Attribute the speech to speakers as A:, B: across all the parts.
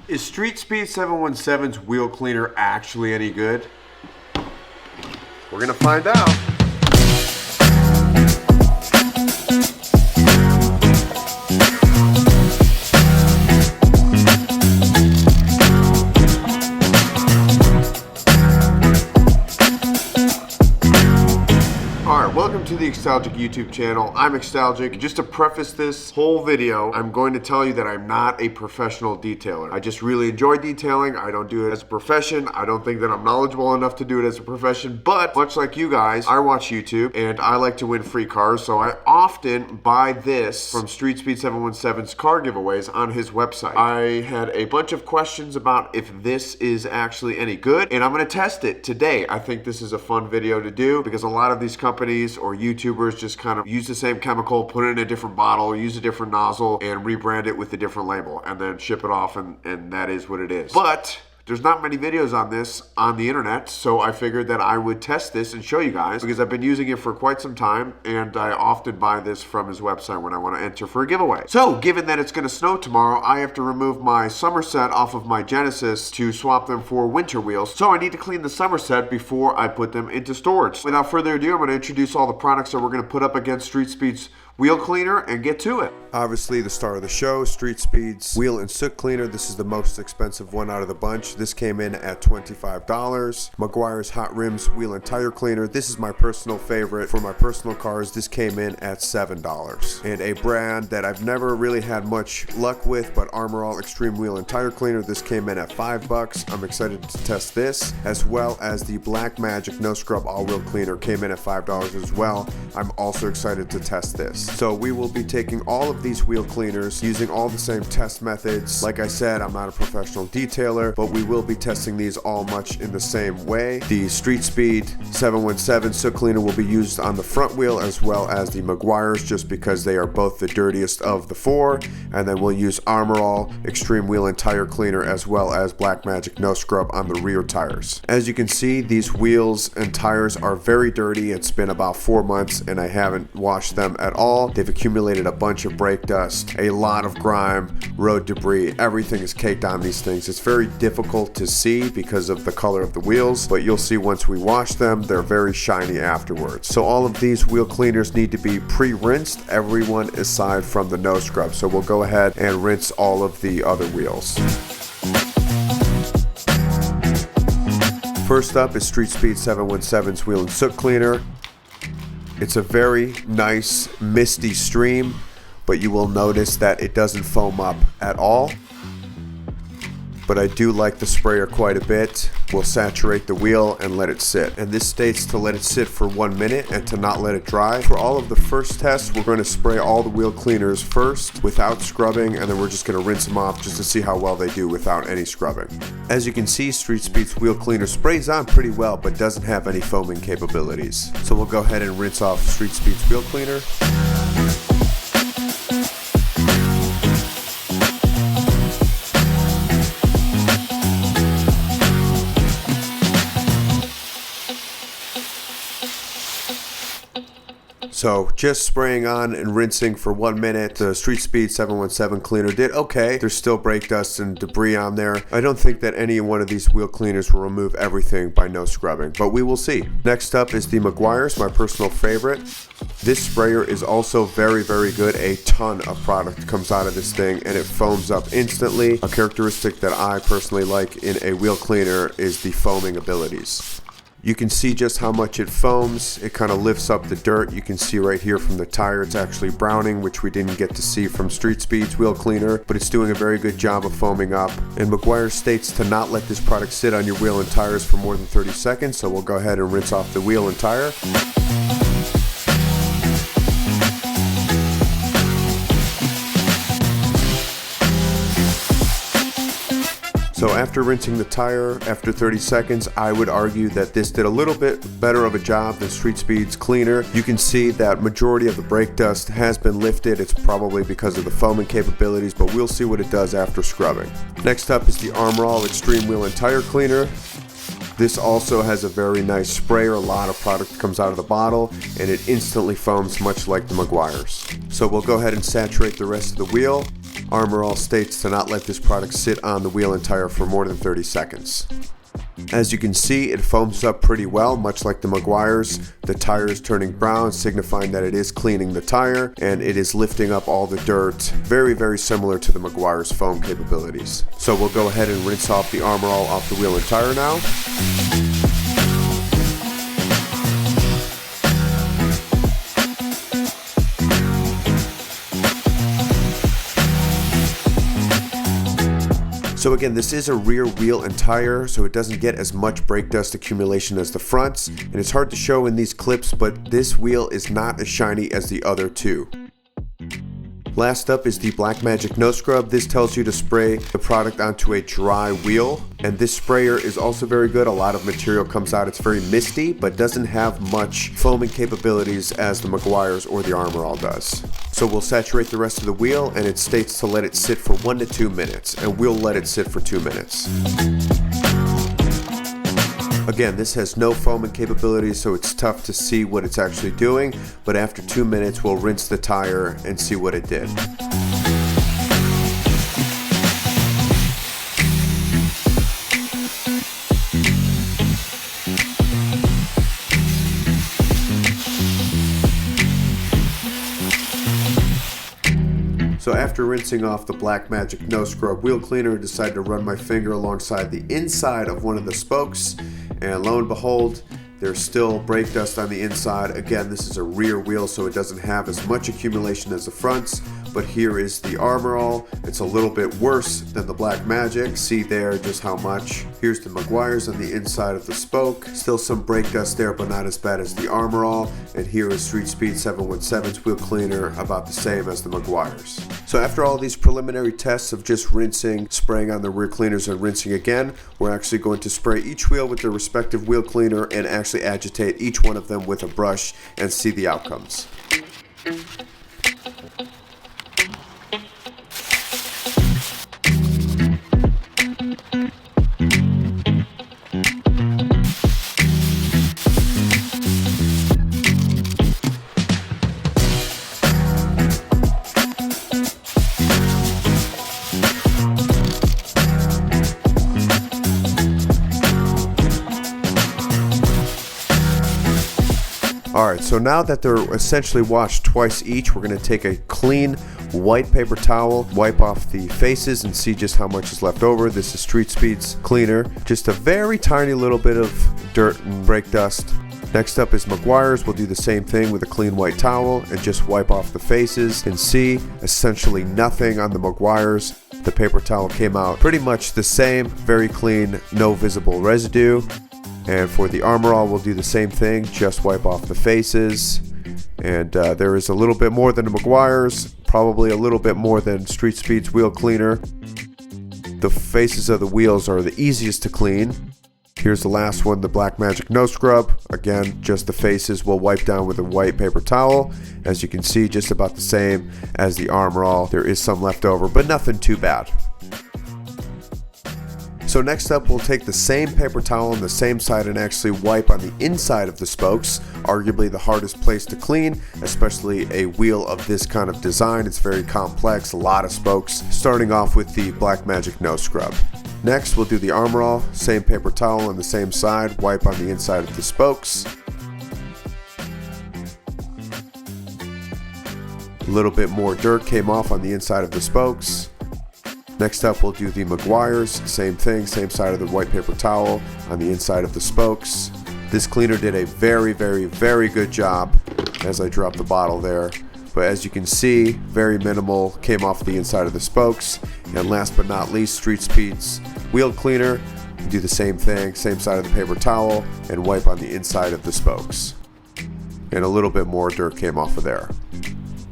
A: Is StreetSpeed 717's wheel cleaner actually any good? We're gonna find out. Welcome to the Xtalgic YouTube channel. I'm Xtalgic. Just to preface this whole video, I'm going to tell you that I'm not a professional detailer. I just really enjoy detailing. I don't do it as a profession. I don't think that I'm knowledgeable enough to do it as a profession, but much like you guys, I watch YouTube and I like to win free cars, so I often buy this from StreetSpeed 717's car giveaways on his website. I had a bunch of questions about if this is actually any good, and I'm going to test it today. I think this is a fun video to do because a lot of these companies or YouTubers just kind of use the same chemical, put it in a different bottle, use a different nozzle, and rebrand it with a different label, and then ship it off, and that is what it is. But there's not many videos on this on the internet, so I figured that I would test this and show you guys because I've been using it for quite some time, and I often buy this from his website when I want to enter for a giveaway. So, given that it's going to snow tomorrow, I have to remove my Somerset off of my Genesis to swap them for winter wheels. So I need to clean the Somerset before I put them into storage. Without further ado, I'm going to introduce all the products that we're going to put up against StreetSpeed's wheel cleaner and get to it. Obviously the star of the show, StreetSpeed's wheel and soot cleaner. This is the most expensive one out of the bunch. This came in at $25. Meguiar's hot rims wheel and tire cleaner. This is my personal favorite for my personal cars. This came in at $7. And a brand that I've never really had much luck with, but Armrall Extreme wheel and tire cleaner. This came in at $5. I'm excited to test this, as well as the Black Magic no scrub all wheel cleaner came in at $5 as well. I'm also excited to test this. So we will be taking all of these wheel cleaners, using all the same test methods. Like I said, I'm not a professional detailer, but we will be testing these all much in the same way. The StreetSpeed 717 soot cleaner will be used on the front wheel, as well as the Meguiars, just because they are both the dirtiest of the four. And then we'll use Armrall Extreme wheel and tire cleaner, as well as Black Magic no scrub on the rear tires. As you can see, these wheels and tires are very dirty. It's been about 4 months and I haven't washed them at all. They've accumulated a bunch of brake dust, a lot of grime, road debris. Everything is caked on these things. It's very difficult to see because of the color of the wheels, but you'll see once we wash them, they're very shiny afterwards. So all of these wheel cleaners need to be pre-rinsed, everyone aside from the no scrub. So we'll go ahead and rinse all of the other wheels. First up is StreetSpeed 717's wheel and soot cleaner. It's a very nice misty stream, but you will notice that it doesn't foam up at all. But I do like the sprayer quite a bit. We'll saturate the wheel and let it sit. And this states to let it sit for 1 minute and to not let it dry. For all of the first tests, we're going to spray all the wheel cleaners first without scrubbing, and then we're just going to rinse them off just to see how well they do without any scrubbing. As you can see, StreetSpeed's wheel cleaner sprays on pretty well, but doesn't have any foaming capabilities. So we'll go ahead and rinse off StreetSpeed's wheel cleaner. So just spraying on and rinsing for 1 minute. The StreetSpeed 717 cleaner did okay. There's still brake dust and debris on there. I don't think that any one of these wheel cleaners will remove everything by no scrubbing, but we will see. Next up is the Meguiars, my personal favorite. This sprayer is also very, very good. A ton of product comes out of this thing and it foams up instantly. A characteristic that I personally like in a wheel cleaner is the foaming abilities. You can see just how much it foams. It kind of lifts up the dirt. You can see right here from the tire it's actually browning, which we didn't get to see from StreetSpeed's wheel cleaner, but it's doing a very good job of foaming up. And Meguiar states to not let this product sit on your wheel and tires for more than 30 seconds, so we'll go ahead and rinse off the wheel and tire. So after rinsing the tire, after 30 seconds, I would argue that this did a little bit better of a job than StreetSpeed's cleaner. You can see that majority of the brake dust has been lifted. It's probably because of the foaming capabilities, but we'll see what it does after scrubbing. Next up is the Armrall Extreme wheel and tire cleaner. This also has a very nice sprayer. A lot of product comes out of the bottle and it instantly foams much like the Meguiars. So we'll go ahead and saturate the rest of the wheel. Armrall states to not let this product sit on the wheel and tire for more than 30 seconds. As you can see, it foams up pretty well, much like the Meguiars. The tire is turning brown, signifying that it is cleaning the tire, and it is lifting up all the dirt, very, very similar to the Meguiar's foam capabilities. So we'll go ahead and rinse off the Armrall off the wheel and tire now. So again, this is a rear wheel and tire, so it doesn't get as much brake dust accumulation as the fronts, and it's hard to show in these clips, but this wheel is not as shiny as the other two. Last up is the Blackmagic No Scrub. This tells you to spray the product onto a dry wheel, and this sprayer is also very good. A lot of material comes out. It's very misty, but doesn't have much foaming capabilities as the Meguiar's or the Armrall does. So we'll saturate the rest of the wheel, and it states to let it sit for 1 to 2 minutes, and we'll let it sit for 2 minutes. Again, this has no foaming capabilities, so it's tough to see what it's actually doing, but after 2 minutes we'll rinse the tire and see what it did. So after rinsing off the Blackmagic No Scrub wheel cleaner, I decided to run my finger alongside the inside of one of the spokes, and lo and behold, there's still brake dust on the inside. Again, this is a rear wheel, so it doesn't have as much accumulation as the fronts, but here is the Armrall. It's a little bit worse than the Blackmagic. See there just how much. Here's the Meguiar's on the inside of the spoke. Still some brake dust there, but not as bad as the Armrall. And here is StreetSpeed 717's wheel cleaner, about the same as the Meguiar's. So after all these preliminary tests of just rinsing, spraying on the rear cleaners and rinsing again, we're actually going to spray each wheel with their respective wheel cleaner and actually agitate each one of them with a brush and see the outcomes. Alright, so now that they're essentially washed twice each, we're going to take a clean white paper towel, wipe off the faces and see just how much is left over. This is StreetSpeed'S cleaner. Just a very tiny little bit of dirt and brake dust. Next up is Meguiar's. We'll do the same thing with a clean white towel and just wipe off the faces. You can see essentially nothing on the Meguiar's. The paper towel came out pretty much the same, very clean, no visible residue. And for the Armrall, we'll do the same thing, just wipe off the faces. And there is a little bit more than the Meguiar's, probably a little bit more than StreetSpeed'S wheel cleaner. The faces of the wheels are the easiest to clean. Here's the last one, the Blackmagic No Scrub. Again, just the faces we'll wipe down with a white paper towel. As you can see, just about the same as the Armrall. There is some left over, but nothing too bad. So next up, we'll take the same paper towel on the same side and actually wipe on the inside of the spokes, arguably the hardest place to clean, especially a wheel of this kind of design. It's very complex, a lot of spokes, starting off with the Blackmagic No Scrub. Next, we'll do the Armrall, same paper towel on the same side, wipe on the inside of the spokes. A little bit more dirt came off on the inside of the spokes. Next up, we'll do the Meguiar's, same thing, same side of the white paper towel on the inside of the spokes. This cleaner did a very, very, very good job as I dropped the bottle there. But as you can see, very minimal came off the inside of the spokes. And last but not least, StreetSpeed'S wheel cleaner. Do the same thing, same side of the paper towel, and wipe on the inside of the spokes. And a little bit more dirt came off of there.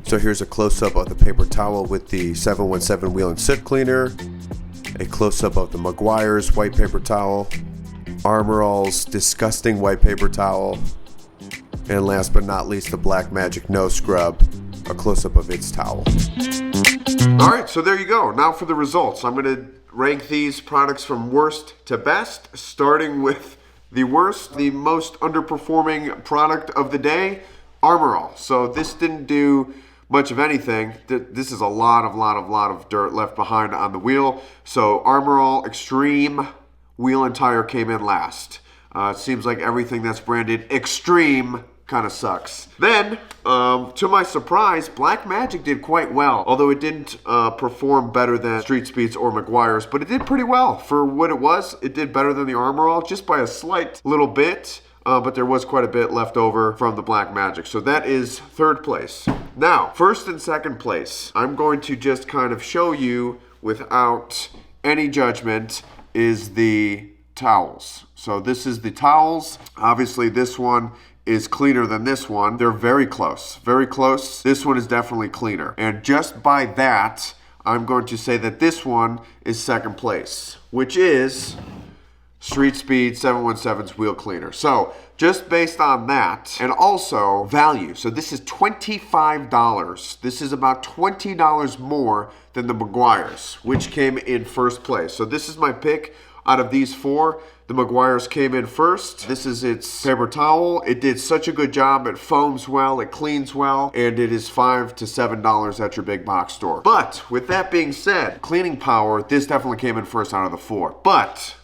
A: So here's a close-up of the paper towel with the 717 wheel and soot cleaner, a close-up of the Meguiar's white paper towel, Armrall's disgusting white paper towel, and last but not least the Blackmagic No Scrub, a close-up of its towel. Alright, so there you go. Now for the results. I'm going to rank these products from worst to best, starting with the worst, the most underperforming product of the day, Armrall. So this didn't do much of anything. This is a lot of dirt left behind on the wheel. So Armrall Extreme wheel and tire came in last. It seems like everything that's branded Extreme kind of sucks. Then, to my surprise, Black Magic did quite well. Although it didn't perform better than Street Speeds or Meguiars, but it did pretty well. For what it was, it did better than the Armrall, just by a slight little bit. But there was quite a bit left over from the Black Magic. So that is third place. Now, first and second place, I'm going to just kind of show you without any judgment is the towels. So this is the towels. Obviously this one is cleaner than this one. They're very close, very close. This one is definitely cleaner. And just by that, I'm going to say that this one is second place, which is Street Speed 717's wheel cleaner. So just based on that, and also value. So this is $25. This is about $20 more than the Meguiars, which came in first place. So this is my pick out of these four. The Meguiars came in first. This is its paper towel. It did such a good job. It foams well, it cleans well, and it is $5 to $7 at your big box store. But with that being said, cleaning power, this definitely came in first out of the four. But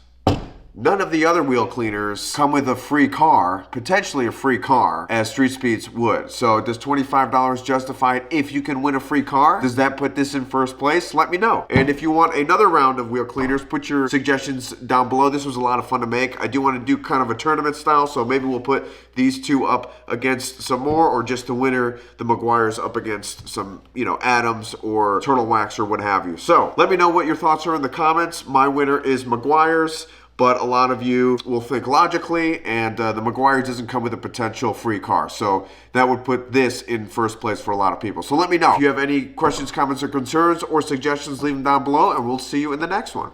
A: none of the other wheel cleaners come with a free car, potentially a free car, as Street Speeds would. So does $25 justify it if you can win a free car? Does that put this in first place? Let me know. And if you want another round of wheel cleaners, put your suggestions down below. This was a lot of fun to make. I do want to do kind of a tournament style, so maybe we'll put these two up against some more, or just the winner, the Meguiars, up against some, Adams or Turtle Wax or what have you. So let me know what your thoughts are in the comments. My winner is Meguiars. But a lot of you will think logically, and the Meguiar doesn't come with a potential free car. So that would put this in first place for a lot of people. So let me know. If you have any questions, comments, or concerns, or suggestions, leave them down below, and we'll see you in the next one.